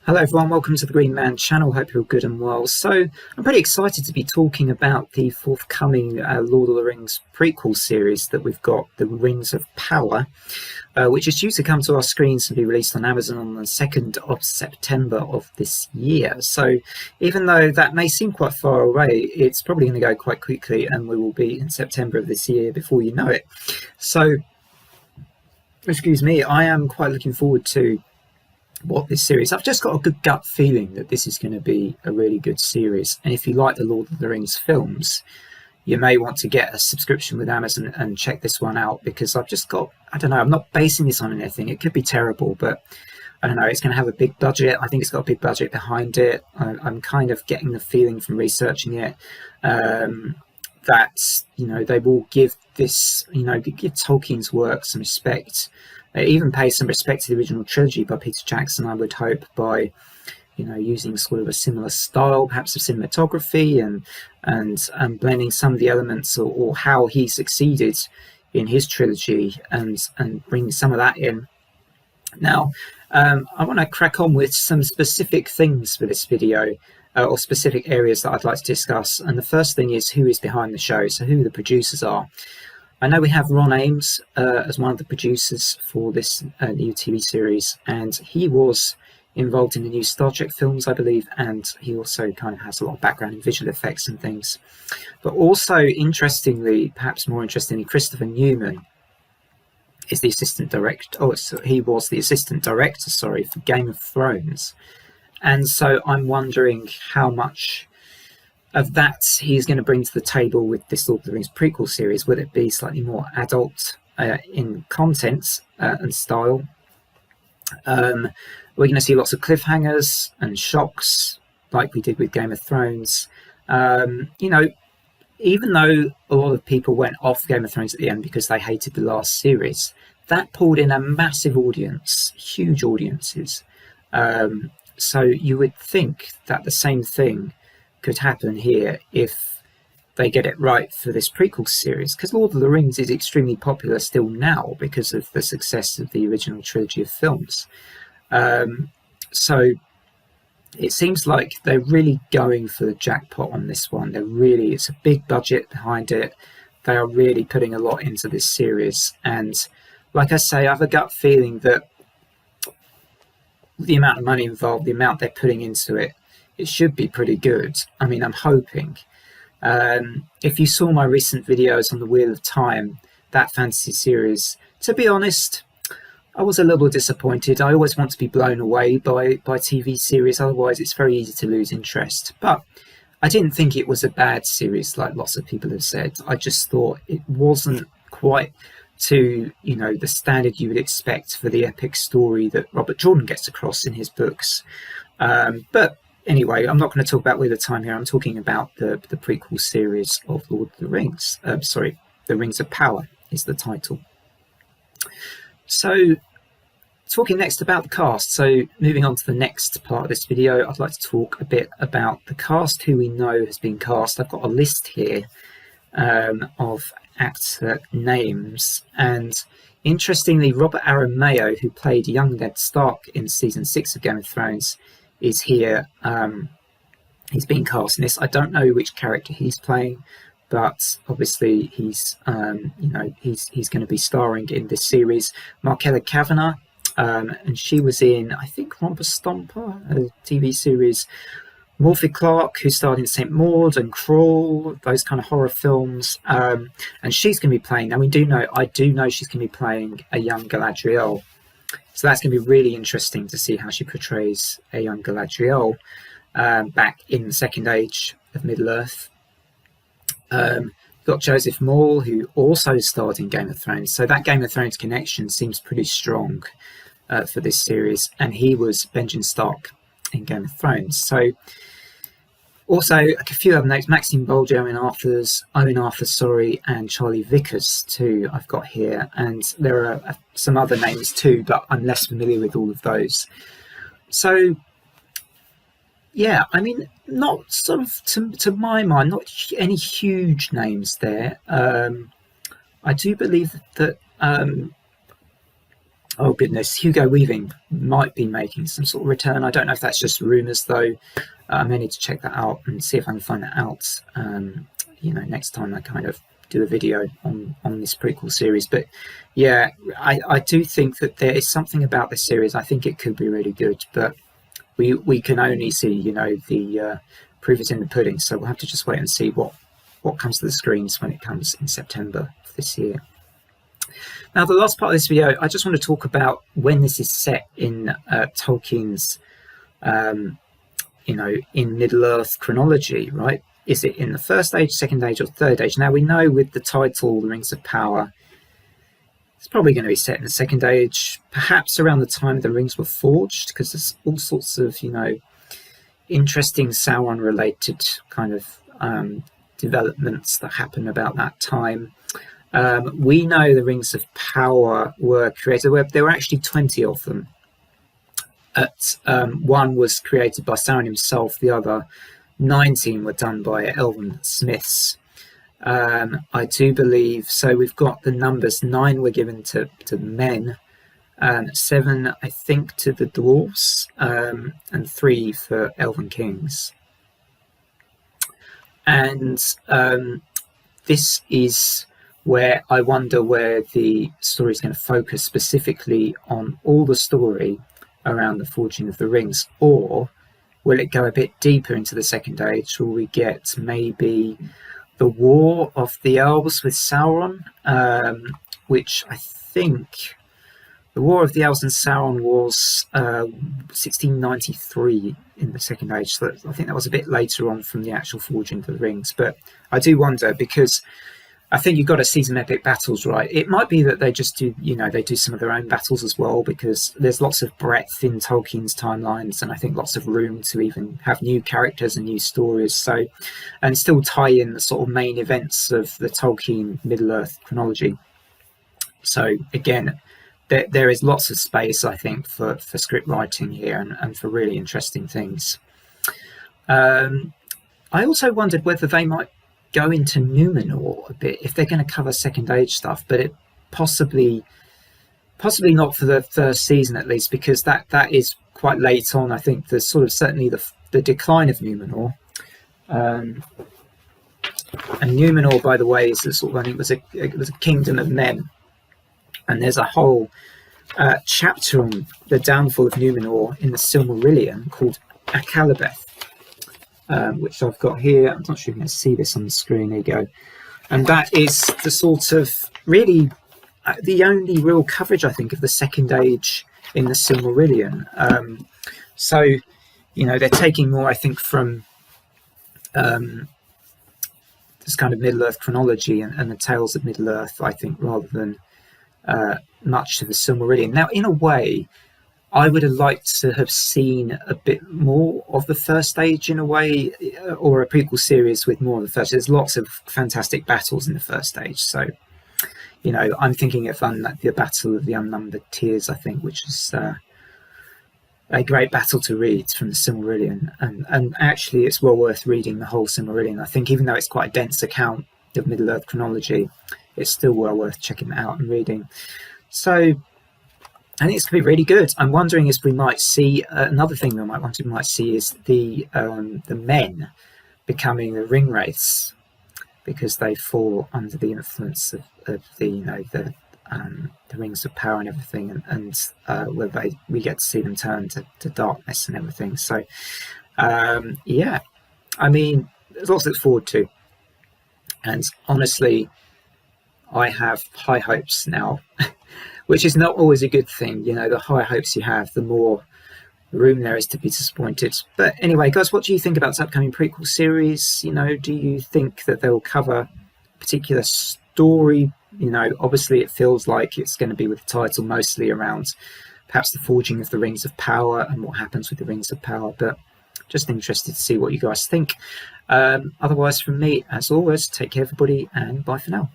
Hello everyone, welcome to the Green Man channel. Hope you're good and well. So I'm pretty excited to be talking about the forthcoming Lord of the Rings prequel series that we've got, The Rings of Power, which is due to come to our screens and be released on Amazon on the 2nd of September of this year. So even though that may seem quite far away, it's probably going to go quite quickly and we will be in September of this year before you know it. So, excuse me, I am quite looking forward to what this series. I've just got a good gut feeling that this is going to be a really good series, and if you like the Lord of the Rings films, you may want to get a subscription with Amazon and check this one out, because I've just got, I don't know, I'm not basing this on anything. It could be terrible, but I don't know, it's going to have a big budget. I think it's got a big budget behind it. I'm kind of getting the feeling from researching it that, you know, they will give this, you know, give Tolkien's work some respect. They even pay some respect to the original trilogy by Peter Jackson, I would hope, by, you know, using sort of a similar style, perhaps of cinematography, and blending some of the elements or how he succeeded in his trilogy and bring some of that in. Now, I want to crack on with some specific things for this video, or specific areas that I'd like to discuss. And the first thing is who is behind the show, so who the producers are. I know we have Ron Ames as one of the producers for this new TV series, and he was involved in the new Star Trek films, I believe, and he also kind of has a lot of background in visual effects and things. But also, interestingly, perhaps more interestingly, Christopher Newman is the assistant director. Oh, so he was the assistant director, sorry, for Game of Thrones. And so I'm wondering how much of that he's going to bring to the table with this Lord of the Rings prequel series. Will it be slightly more adult in content and style? We're going to see lots of cliffhangers and shocks like we did with Game of Thrones. You know, even though a lot of people went off Game of Thrones at the end because they hated the last series, that pulled in a massive audience, huge audiences. So you would think that the same thing could happen here if they get it right for this prequel series, because Lord of the Rings is extremely popular still now because of the success of the original trilogy of films. So it seems like they're really going for the jackpot on this one. It's a big budget behind it. They are really putting a lot into this series, and like I say, I have a gut feeling that the amount of money involved, the amount they're putting into it, it should be pretty good. I mean, I'm hoping. If you saw my recent videos on the Wheel of Time, that fantasy series, to be honest, I was a little disappointed. I always want to be blown away by TV series, otherwise it's very easy to lose interest. But I didn't think it was a bad series like lots of people have said. I just thought it wasn't quite to, you know, the standard you would expect for the epic story that Robert Jordan gets across in his books. But anyway, I'm not going to talk about Wheel of Time here. I'm talking about the prequel series of Lord of the Rings. The Rings of Power is the title. So, talking next about the cast. So, moving on to the next part of this video, I'd like to talk a bit about the cast, who we know has been cast. I've got a list here of actor names, and interestingly, Robert Aaron Mayo, who played young Ned Stark in season 6 of Game of Thrones, is here. He's been cast in this. I don't know which character he's playing, but obviously he's he's going to be starring in this series. Markella Kavanagh, and she was in, I think, Romper Stomper, a TV series. Morphy Clark, who starred in St. Maud and Crawl, those kind of horror films, and she's going to be playing. Now I do know she's going to be playing a young Galadriel. So that's going to be really interesting to see how she portrays a young Galadriel back in the Second Age of Middle-earth. We've got Joseph Maul, who also starred in Game of Thrones. So that Game of Thrones connection seems pretty strong for this series. And he was Benjen Stark in Game of Thrones. So also a few other notes: Maxine Bolger, Owen Arthur, and Charlie Vickers too I've got here, and there are some other names too, but I'm less familiar with all of those. So yeah, I mean, not sort of to my mind, not any huge names there. I do believe that Oh goodness, Hugo Weaving might be making some sort of return. I don't know if that's just rumours though. I may need to check that out and see if I can find that out. Next time I kind of do a video on this prequel series. But yeah, I do think that there is something about this series. I think it could be really good, but we can only see the proof is in the pudding. So we'll have to just wait and see what comes to the screens when it comes in September of this year. Now, the last part of this video, I just want to talk about when this is set in Tolkien's, in Middle-earth chronology, right? Is it in the first age, second age, or third age? Now, we know with the title, The Rings of Power, it's probably going to be set in the second age, perhaps around the time the rings were forged, because there's all sorts of, interesting Sauron-related kind of developments that happen about that time. We know the Rings of Power were created. There were actually 20 of them. One was created by Sauron himself. The other 19 were done by elven smiths. I do believe, so we've got the numbers. 9 were given to men, 7, I think, to the dwarves, and 3 for elven kings. And this is where I wonder where the story is going to focus specifically on all the story around the forging of the rings, or will it go a bit deeper into the second age? Will we get maybe the war of the elves with Sauron, which I think the war of the elves and Sauron was 1693 in the second age, so I think that was a bit later on from the actual forging of the rings. But I do wonder, because I think you've got to see some epic battles, right? It might be that they just do, they do some of their own battles as well, because there's lots of breadth in Tolkien's timelines, and I think lots of room to even have new characters and new stories. So, and still tie in the sort of main events of the Tolkien Middle-earth chronology. So again, there is lots of space, I think, for script writing here and for really interesting things. I also wondered whether they might go into Numenor a bit if they're going to cover second age stuff, but it possibly not for the first season at least, because that is quite late on. I think there's sort of certainly the decline of Numenor. And Numenor, by the way, is a sort of, it was a kingdom of men, and there's a whole chapter on the downfall of Numenor in the Silmarillion called Akalabeth, which I've got here. I'm not sure you can see this on the screen. There you go. And that is the sort of really the only real coverage, I think, of the second age in the Silmarillion. So, they're taking more, I think, from this kind of Middle-earth chronology and the tales of Middle-earth, I think, rather than much to the Silmarillion. Now, in a way, I would have liked to have seen a bit more of the first age in a way, or a prequel series with more of the first. There's lots of fantastic battles in the first age. So, I'm thinking of the Battle of the Unnumbered Tears, I think, which is a great battle to read from the Silmarillion. And actually, it's well worth reading the whole Silmarillion. I think even though it's quite a dense account of Middle-earth chronology, it's still well worth checking it out and reading. So I think it's going to be really good. I'm wondering if we might see another thing we might see is the men becoming the ring wraiths, because they fall under the influence of the rings of power and everything, and where we get to see them turn to darkness and everything. So yeah, I mean, there's lots to look forward to, and honestly, I have high hopes now. Which is not always a good thing. The higher hopes you have, the more room there is to be disappointed. But anyway, guys, what do you think about this upcoming prequel series? Do you think that they'll cover a particular story? Obviously it feels like it's going to be with the title mostly around perhaps the forging of the Rings of Power and what happens with the Rings of Power. But just interested to see what you guys think. Otherwise, from me, as always, take care, everybody, and bye for now.